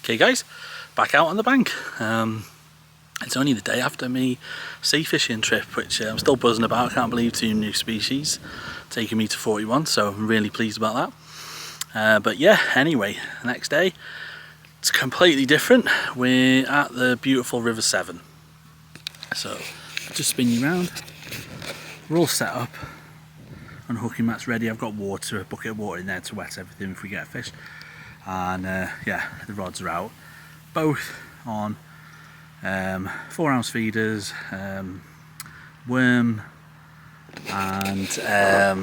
Okay guys, back out on the bank. It's only the day after me sea fishing trip, which I'm still buzzing about. I can't believe 2 new species, taking me to 41, so I'm really pleased about that. But yeah, anyway, the next day, it's completely different. We're at the beautiful River Severn. So, just spin you around. We're all set up. Unhooking mat's ready. I've got water, a bucket of water in there to wet everything if we get a fish. And yeah, the rods are out. Both on 4-ounce feeders, worm and a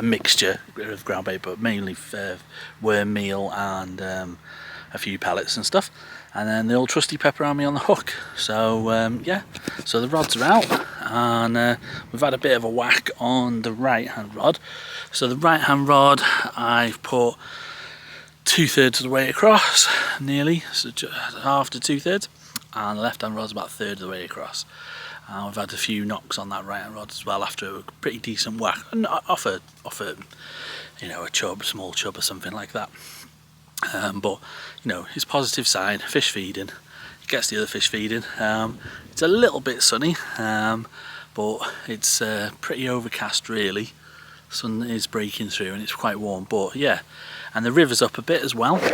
mixture of ground bait, but mainly worm meal and a few pellets and stuff. And then the old trusty pepper army on the hook. So yeah, so the rods are out, and we've had a bit of a whack on the right hand rod. So the right hand rod I've put 2/3 of the way across, nearly, so just half to 2/3, and the left hand rod's about 1/3 of the way across. And we've had a few knocks on that right hand rod as well after a pretty decent whack, and off a you know, a chub, small chub or something like that. But you know, it's positive sign, fish feeding, it gets the other fish feeding. It's a little bit sunny, but it's pretty overcast really. Sun is breaking through and it's quite warm, but yeah, and the river's up a bit as well. So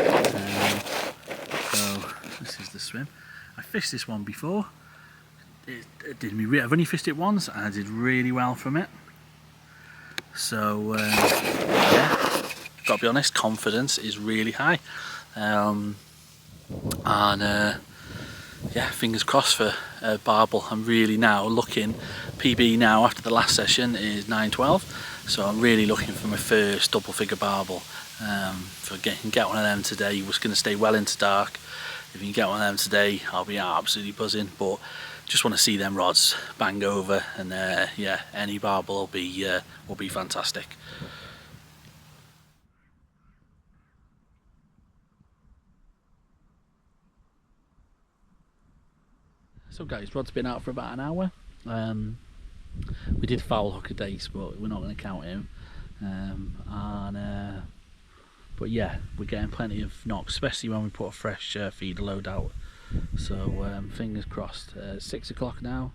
this is the swim. I fished this one before. It did me. I've only fished it once and I did really well from it. So yeah, gotta be honest, confidence is really high, and yeah, fingers crossed for Barbel. I'm really now looking, PB now after the last session is 9.12, so I'm really looking for my first double figure Barbel. If I can get one of them today, we're going to stay well into dark. If you can get one of them today, I'll be absolutely buzzing. But just want to see them rods bang over, and yeah, any Barbel will be fantastic. So guys, rod's been out for about an hour. We did foul hook a dace, but we're not going to count him. But yeah, we're getting plenty of knocks, especially when we put a fresh feeder load out. So fingers crossed. 6 o'clock now.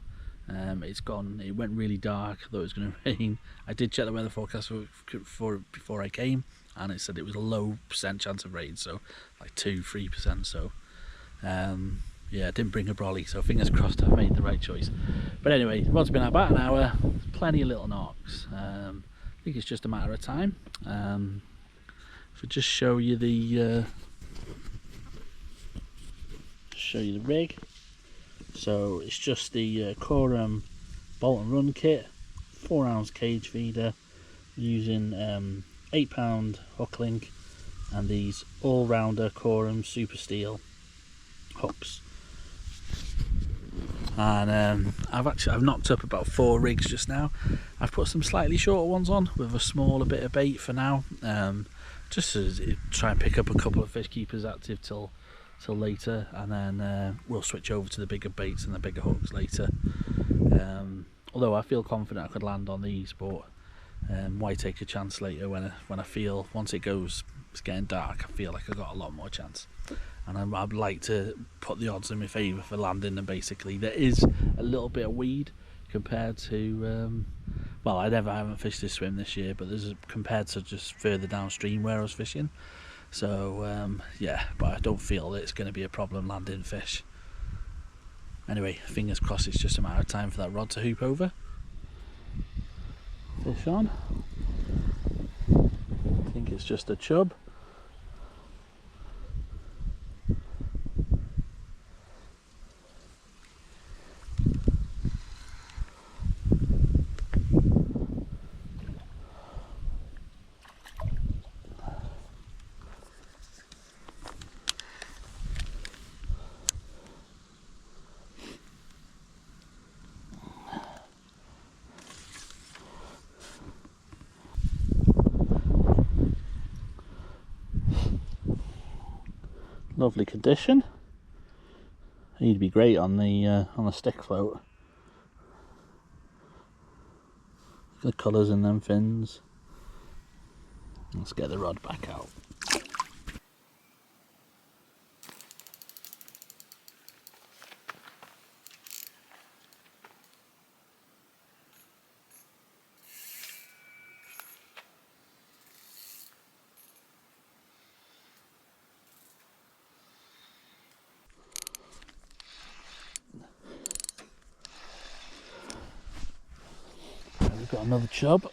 It's gone. It went really dark. I thought it was going to rain. I did check the weather forecast before I came, and it said it was a low % chance of rain, so like 2-3%. So yeah, I didn't bring a brolly, so fingers crossed I've made the right choice. But anyway, the rod's been out about an hour. Plenty of little knocks. I think it's just a matter of time. If I just show you the rig. So it's just the Corum bolt and run kit, 4-ounce cage feeder, using 8-pound hook link and these all-rounder Corum super steel hooks. And I've knocked up about 4 rigs just now. I've put some slightly shorter ones on with a smaller bit of bait for now, just to try and pick up a couple of fish keepers active till later, and then we'll switch over to the bigger baits and the bigger hooks later. Although I feel confident I could land on these, but why take a chance later when I feel once it's getting dark, I feel like I've got a lot more chance. And I'd like to put the odds in my favour for landing them. Basically, there is a little bit of weed compared to well, I haven't fished this swim this year, but there's compared to just further downstream where I was fishing. So yeah, but I don't feel that it's going to be a problem landing fish. Anyway, fingers crossed it's just a matter of time for that rod to hoop over. Fish on. I think it's just a chub. Lovely condition. He'd be great on the stick float. The colours in them fins. Let's get the rod back out. Got another chub.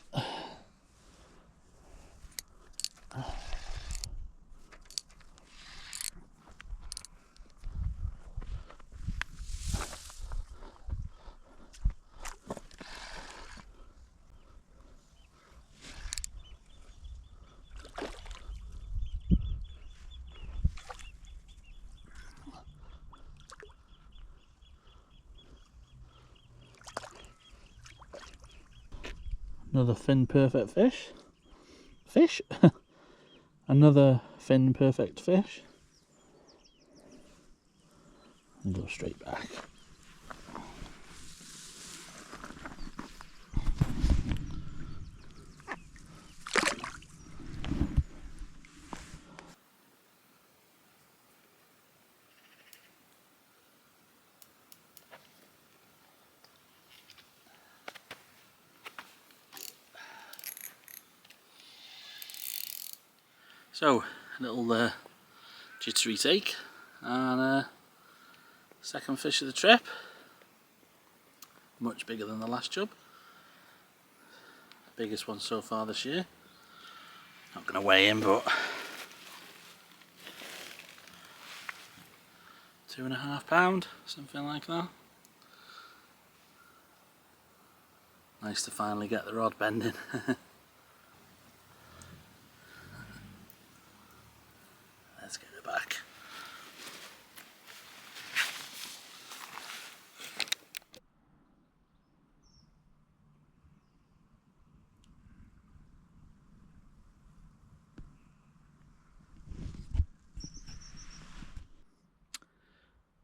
Another fin perfect fish. Another fin perfect fish, and go straight back. So, a little jittery take, and second fish of the trip. Much bigger than the last chub. Biggest one so far this year. Not going to weigh him, but 2.5 pound, something like that. Nice to finally get the rod bending. Let's get it back.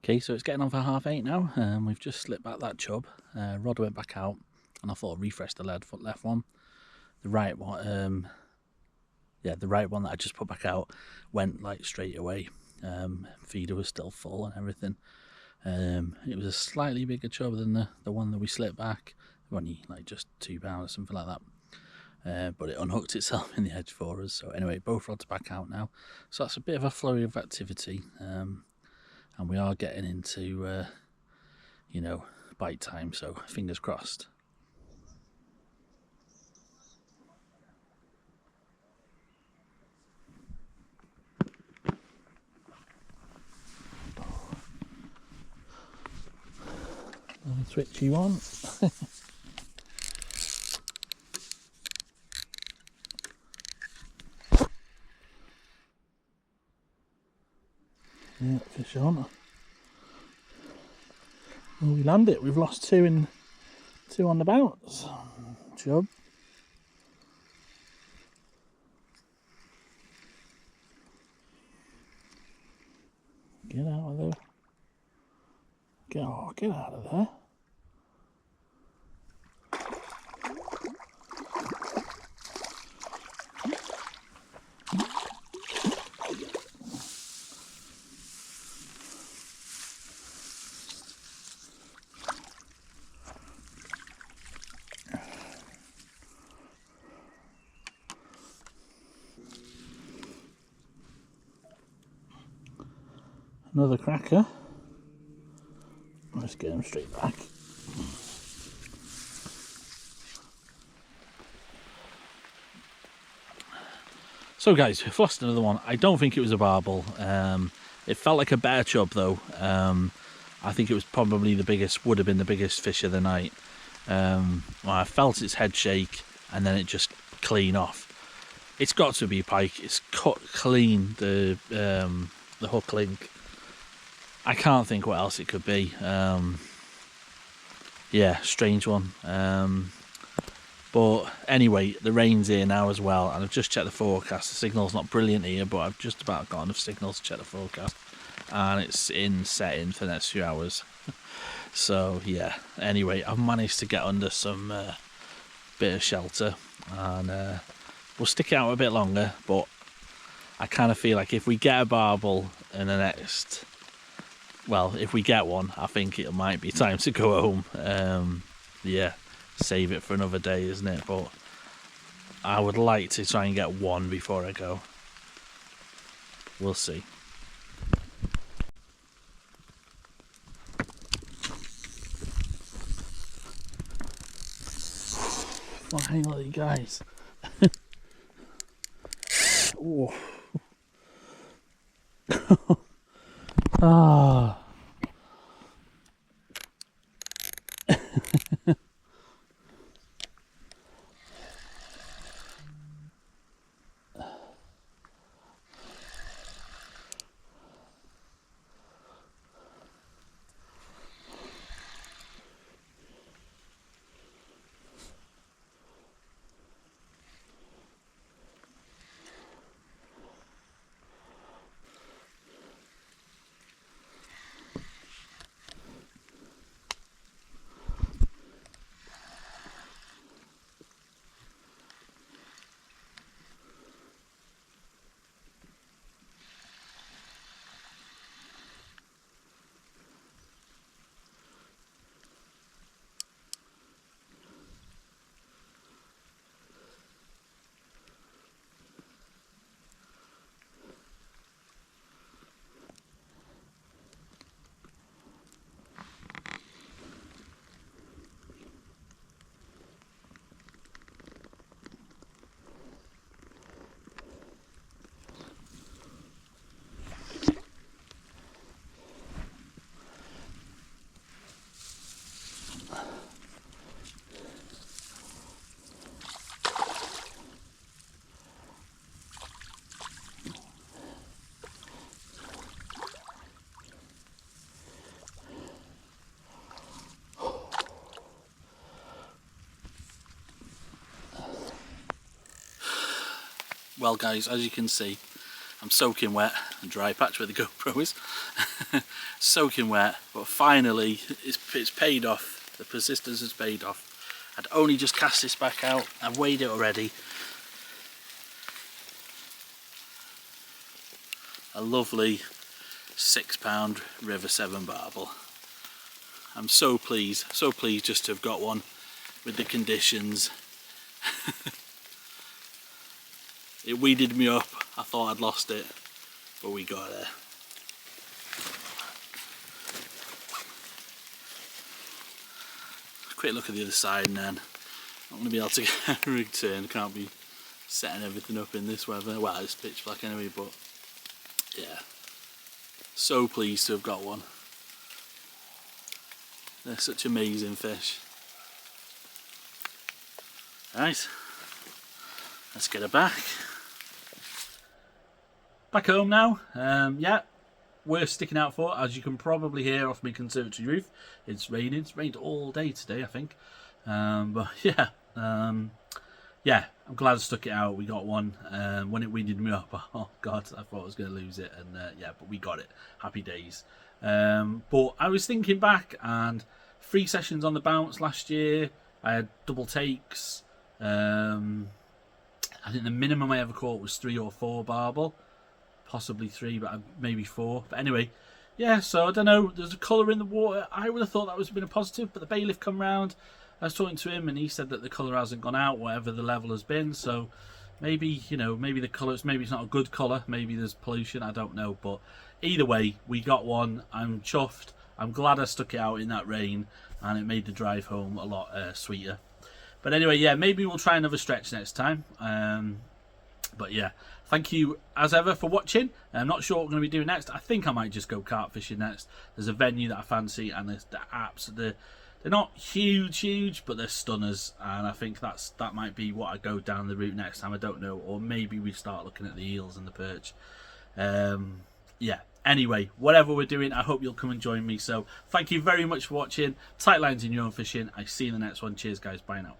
Okay, so it's getting on for 8:30 now. We've just slipped back that chub. Rod went back out, and I thought I'd refresh the left one. The right one, the right one that I just put back out went like straight away. Feeder was still full and everything. It was a slightly bigger chub than the one that we slipped back. Only like just 2 pounds or something like that. But it unhooked itself in the edge for us. So anyway, both rods back out now. So that's a bit of a flurry of activity. And we are getting into, bite time, so fingers crossed. Another twitchy one. Yeah, fish on. Well, we landed it. We've lost two on the bounce. Chub. Get out of there. Get out of there. Another cracker. Let's get him straight back. So guys, we've lost another one. I don't think it was a barbel. It felt like a better chub though. I think it was probably would have been the biggest fish of the night. Well, I felt its head shake and then it just clean off. It's got to be pike. It's cut clean, the hook link. I can't think what else it could be. Yeah, strange one. But anyway, the rain's here now as well, and I've just checked the forecast. The signal's not brilliant here, but I've just about got enough signal to check the forecast, and it's setting for the next few hours. So yeah, anyway, I've managed to get under some bit of shelter, and we'll stick it out a bit longer, but I kind of feel like if we get a barbel in the next, well, if we get one, I think it might be time to go home. Yeah, save it for another day, isn't it? But I would like to try and get one before I go. We'll see. Oh, hang on, you guys. Oh. Ah. Well guys, as you can see, I'm soaking wet and dry patch where the GoPro is. Soaking wet, but finally it's paid off. The persistence has paid off. I'd only just cast this back out. I've weighed it already. A lovely £6 River Severn Barbel. I'm so pleased just to have got one with the conditions. It weeded me up. I thought I'd lost it, but we got it. Quick look at the other side and then I'm going to be able to get a rig turn. Can't be setting everything up in this weather. Well, it's pitch black anyway, but yeah. So pleased to have got one. They're such amazing fish. Right, let's get her back. Back home now. Yeah, we're sticking out for, as you can probably hear off my conservatory roof. It's raining. It's rained all day today, I think. But yeah, yeah, I'm glad I stuck it out. We got one. When it winded me up, oh god, I thought I was going to lose it, and yeah, but we got it. Happy days. But I was thinking back, and 3 sessions on the bounce last year. I had double takes. I think the minimum I ever caught was 3 or 4 barbel. Possibly 3, but maybe 4. But anyway, yeah, so I don't know. There's a colour in the water. I would have thought that would have been a positive, but the bailiff come round. I was talking to him and he said that the colour hasn't gone out, whatever the level has been. So maybe, you know, maybe the colours, maybe it's not a good colour. Maybe there's pollution. I don't know. But either way, we got one. I'm chuffed. I'm glad I stuck it out in that rain and it made the drive home a lot sweeter. But anyway, yeah, maybe we'll try another stretch next time. But yeah, thank you as ever for watching. I'm not sure what we're going to be doing next. I think I might just go carp fishing next. There's a venue that I fancy, and the apps, they're not huge, but they're stunners, and I think that might be what I go down the route next time. I don't know, or maybe we start looking at the eels and the perch. Yeah. Anyway, whatever we're doing, I hope you'll come and join me. So thank you very much for watching. Tight lines in your own fishing. I see you in the next one. Cheers, guys. Bye now.